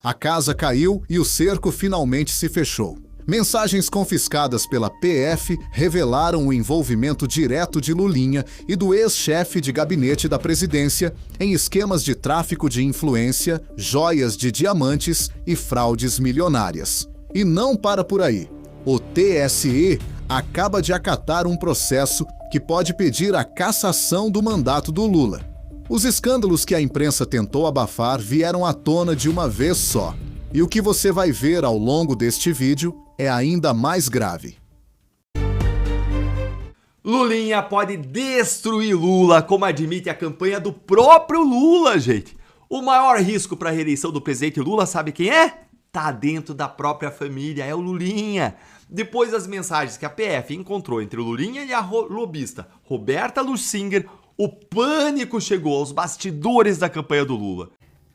A casa caiu e o cerco finalmente se fechou. Mensagens confiscadas pela PF revelaram o envolvimento direto de Lulinha e do ex-chefe de gabinete da presidência em esquemas de tráfico de influência, joias de diamantes e fraudes milionárias. E não para por aí. O TSE acaba de acatar um processo que pode pedir a cassação do mandato do Lula. Os escândalos que a imprensa tentou abafar vieram à tona de uma vez só. E o que você vai ver ao longo deste vídeo é ainda mais grave. Lulinha pode destruir Lula, como admite a campanha do próprio Lula, gente. O maior risco para a reeleição do presidente Lula, sabe quem é? Tá dentro da própria família, é o Lulinha. Depois das mensagens que a PF encontrou entre o Lulinha e a lobista Roberta Luxinger, o pânico chegou aos bastidores da campanha do Lula.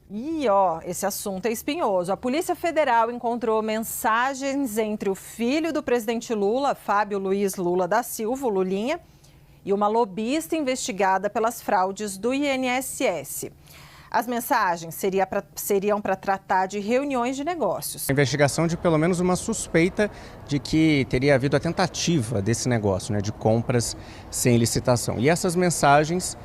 E esse assunto é espinhoso. A Polícia Federal encontrou mensagens entre o filho do presidente Lula, Fábio Luiz Lula da Silva, o Lulinha, e uma lobista investigada pelas fraudes do INSS. As mensagens seriam para tratar de reuniões de negócios. A investigação de pelo menos uma suspeita de que teria havido a tentativa desse negócio, de compras sem licitação. E essas mensagens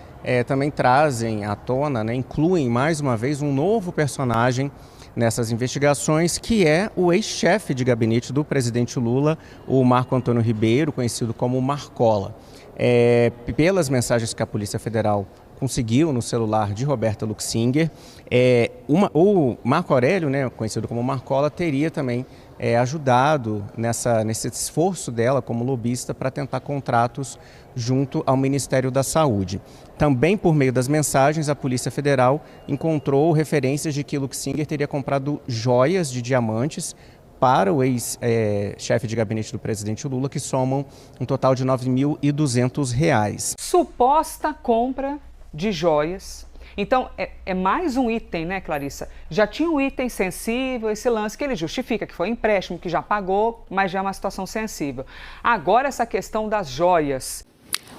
também trazem à tona, incluem mais uma vez um novo personagem nessas investigações, que é o ex-chefe de gabinete do presidente Lula, o Marco Antônio Ribeiro, conhecido como Marcola. Pelas mensagens que a Polícia Federal conseguiu no celular de Roberta Luxinger, o Marco Aurélio, conhecido como Marcola, teria também ajudado nesse esforço dela como lobista para tentar contratos junto ao Ministério da Saúde. Também por meio das mensagens, a Polícia Federal encontrou referências de que Luxinger teria comprado joias de diamantes para o ex-chefe de gabinete do presidente Lula, que somam um total de R$ 9.200. Suposta compra de joias. Então, é mais um item, Clarissa? Já tinha um item sensível, esse lance que ele justifica, que foi um empréstimo, que já pagou, mas já é uma situação sensível. Agora, essa questão das joias.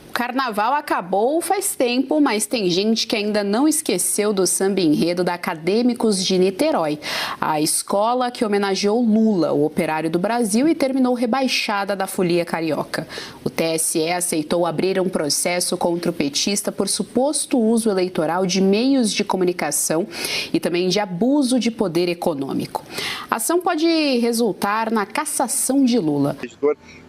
O carnaval acabou faz tempo, mas tem gente que ainda não esqueceu do samba enredo da Acadêmicos de Niterói, a escola que homenageou Lula, o operário do Brasil, e terminou rebaixada da folia carioca. O TSE aceitou abrir um processo contra o petista por suposto uso eleitoral de meios de comunicação e também de abuso de poder econômico. A ação pode resultar na cassação de Lula.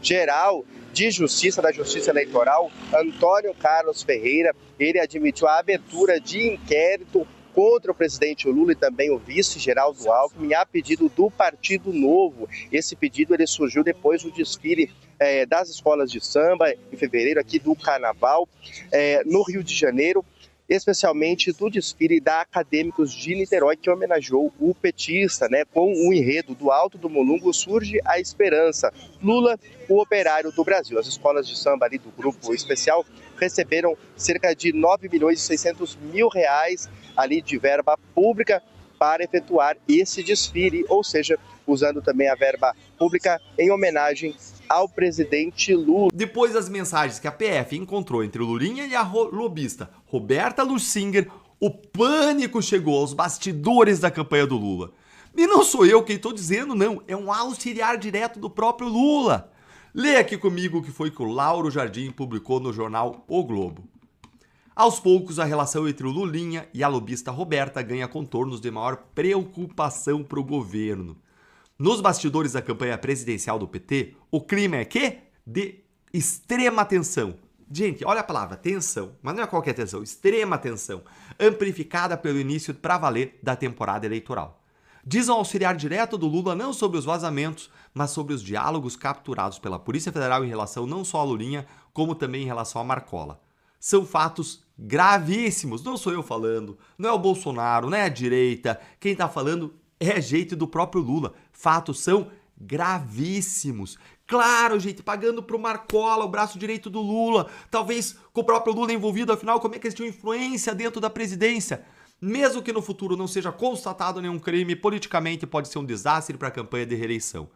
Geral de Justiça, da Justiça Eleitoral, Antônio Carlos Ferreira, ele admitiu a abertura de inquérito contra o presidente Lula e também o vice Geraldo Alckmin, a pedido do Partido Novo. Esse pedido ele surgiu depois do desfile das escolas de samba, em fevereiro, aqui do Carnaval, no Rio de Janeiro, especialmente do desfile da Acadêmicos de Niterói, que homenageou o petista, com o enredo do Alto do Molungo surge a esperança. Lula, o operário do Brasil. As escolas de samba ali do grupo especial receberam cerca de R$ 9.600.000 ali de verba pública para efetuar esse desfile, ou seja, usando também a verba pública em homenagem ao presidente Lula. Depois das mensagens que a PF encontrou entre o Lulinha e a lobista Roberta Luxinger, o pânico chegou aos bastidores da campanha do Lula. E não sou eu quem estou dizendo, não. É um auxiliar direto do próprio Lula. Lê aqui comigo o que foi que o Lauro Jardim publicou no jornal O Globo. Aos poucos, a relação entre o Lulinha e a lobista Roberta ganha contornos de maior preocupação para o governo. Nos bastidores da campanha presidencial do PT, o clima é quê? De extrema tensão. Gente, olha a palavra, tensão, mas não é qualquer tensão, extrema tensão, amplificada pelo início para valer da temporada eleitoral. Diz um auxiliar direto do Lula não sobre os vazamentos, mas sobre os diálogos capturados pela Polícia Federal em relação não só a Lulinha, como também em relação a Marcola. São fatos gravíssimos, não sou eu falando, não é o Bolsonaro, não é a direita, quem está falando é jeito do próprio Lula. Fatos são gravíssimos. Claro, gente, pagando pro Marcola, o braço direito do Lula, talvez com o próprio Lula envolvido, afinal, como é que eles tinham influência dentro da presidência? Mesmo que no futuro não seja constatado nenhum crime, politicamente pode ser um desastre para a campanha de reeleição.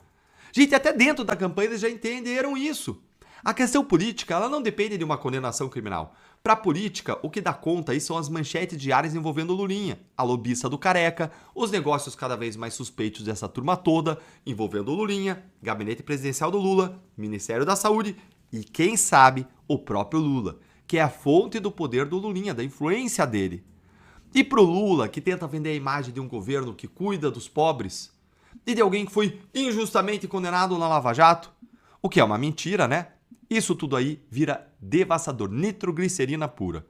Gente, até dentro da campanha eles já entenderam isso. A questão política, ela não depende de uma condenação criminal. Para a política, o que dá conta aí são as manchetes diárias envolvendo Lulinha, a lobista do Careca, os negócios cada vez mais suspeitos dessa turma toda, envolvendo Lulinha, gabinete presidencial do Lula, Ministério da Saúde e, quem sabe, o próprio Lula, que é a fonte do poder do Lulinha, da influência dele. E pro Lula, que tenta vender a imagem de um governo que cuida dos pobres e de alguém que foi injustamente condenado na Lava Jato, o que é uma mentira, né? Isso tudo aí vira devastador, nitroglicerina pura.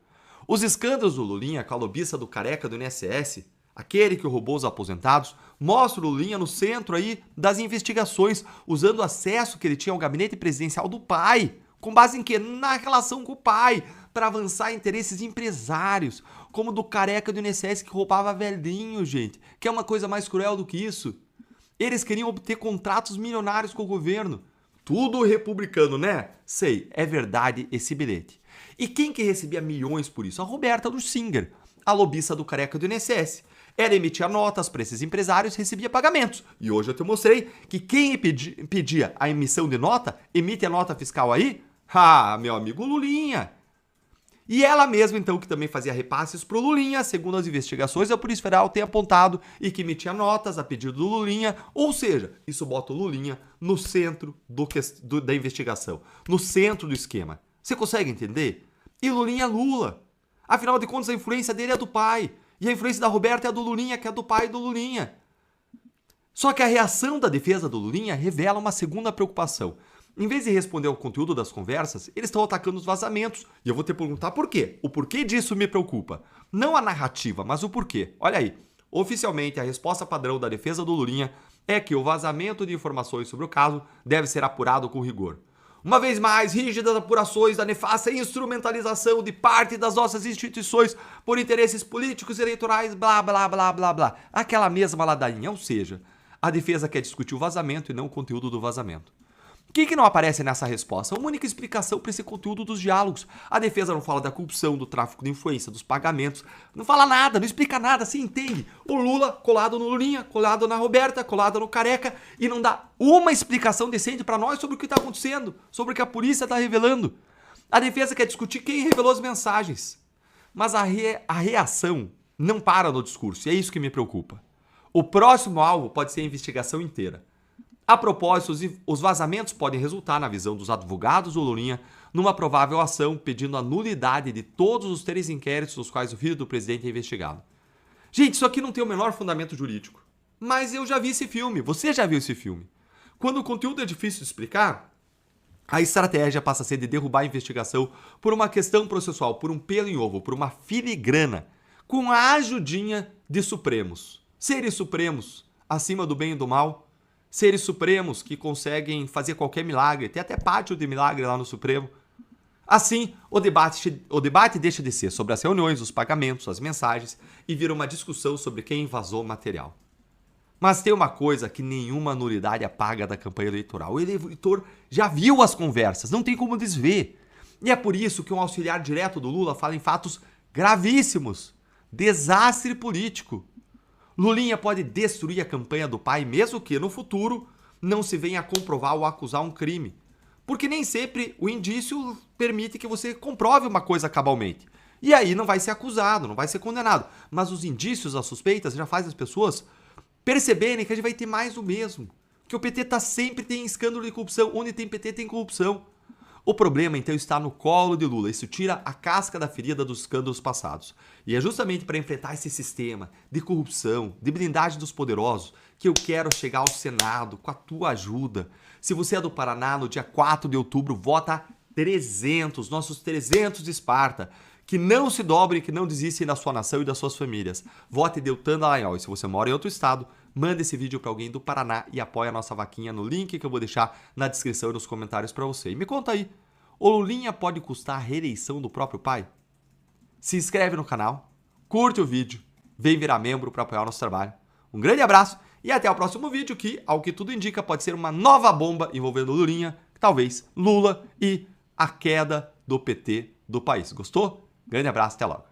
Os escândalos do Lulinha com a lobista do Careca do INSS, aquele que roubou os aposentados, mostra o Lulinha no centro aí das investigações, usando o acesso que ele tinha ao gabinete presidencial do pai. Com base em quê? Na relação com o pai, para avançar interesses empresários, como do Careca do INSS que roubava velhinho, gente. Que é uma coisa mais cruel do que isso. Eles queriam obter contratos milionários com o governo. Tudo republicano, né? Sei, é verdade esse bilhete. E quem que recebia milhões por isso? A Roberta Lussinger, a lobista do Careca do INSS. Ela emitia notas para esses empresários e recebia pagamentos. E hoje eu te mostrei que quem pedia a emissão de nota, emite a nota fiscal aí? Ah, meu amigo Lulinha. E ela mesma, então, que também fazia repasses pro Lulinha, segundo as investigações, a Polícia Federal tem apontado e que emitia notas a pedido do Lulinha. Ou seja, isso bota o Lulinha no centro da investigação, no centro do esquema. Você consegue entender? E Lulinha é Lula. Afinal de contas, a influência dele é do pai. E a influência da Roberta é do Lulinha, que é do pai do Lulinha. Só que a reação da defesa do Lulinha revela uma segunda preocupação. Em vez de responder ao conteúdo das conversas, eles estão atacando os vazamentos. E eu vou te perguntar por quê. O porquê disso me preocupa. Não a narrativa, mas o porquê. Olha aí. Oficialmente, a resposta padrão da defesa do Lulinha é que o vazamento de informações sobre o caso deve ser apurado com rigor. Uma vez mais, rígidas apurações da nefasta instrumentalização de parte das nossas instituições por interesses políticos e eleitorais, blá, blá, blá, blá, blá. Aquela mesma ladainha. Ou seja, a defesa quer discutir o vazamento e não o conteúdo do vazamento. O que não aparece nessa resposta? Uma única explicação para esse conteúdo dos diálogos. A defesa não fala da corrupção, do tráfico de influência, dos pagamentos. Não fala nada, não explica nada, se entende. O Lula colado no Lulinha, colado na Roberta, colado no Careca e não dá uma explicação decente para nós sobre o que está acontecendo, sobre o que a polícia está revelando. A defesa quer discutir quem revelou as mensagens. Mas a reação não para no discurso e é isso que me preocupa. O próximo alvo pode ser a investigação inteira. A propósito, os vazamentos podem resultar, na visão dos advogados do Lulinha, numa provável ação pedindo a nulidade de todos os 3 inquéritos nos quais o filho do presidente é investigado. Gente, isso aqui não tem o menor fundamento jurídico. Mas eu já vi esse filme, você já viu esse filme. Quando o conteúdo é difícil de explicar, a estratégia passa a ser de derrubar a investigação por uma questão processual, por um pelo em ovo, por uma filigrana, com a ajudinha de supremos. Seres supremos, acima do bem e do mal, seres supremos que conseguem fazer qualquer milagre, tem até pátio de milagre lá no Supremo. Assim, o debate deixa de ser sobre as reuniões, os pagamentos, as mensagens e vira uma discussão sobre quem vazou o material. Mas tem uma coisa que nenhuma nulidade apaga da campanha eleitoral. O eleitor já viu as conversas, não tem como desver. E é por isso que um auxiliar direto do Lula fala em fatos gravíssimos. Desastre político. Lulinha pode destruir a campanha do pai, mesmo que no futuro não se venha a comprovar ou acusar um crime. Porque nem sempre o indício permite que você comprove uma coisa cabalmente. E aí não vai ser acusado, não vai ser condenado. Mas os indícios, as suspeitas, já fazem as pessoas perceberem que a gente vai ter mais do mesmo. Que o PT sempre tem escândalo de corrupção. Onde tem PT tem corrupção. O problema, então, está no colo de Lula. Isso tira a casca da ferida dos escândalos passados. E é justamente para enfrentar esse sistema de corrupção, de blindagem dos poderosos, que eu quero chegar ao Senado com a tua ajuda. Se você é do Paraná, no dia 4 de outubro, vota 300, nossos 300 de Esparta. Que não se dobrem, que não desistem da sua nação e das suas famílias. Vote Deltan Dallagnol. E se você mora em outro estado, manda esse vídeo para alguém do Paraná e apoia a nossa vaquinha no link que eu vou deixar na descrição e nos comentários para você. E me conta aí, o Lulinha pode custar a reeleição do próprio pai? Se inscreve no canal, curte o vídeo, vem virar membro para apoiar o nosso trabalho. Um grande abraço e até o próximo vídeo que, ao que tudo indica, pode ser uma nova bomba envolvendo Lulinha, talvez Lula e a queda do PT do país. Gostou? Grande abraço, até logo.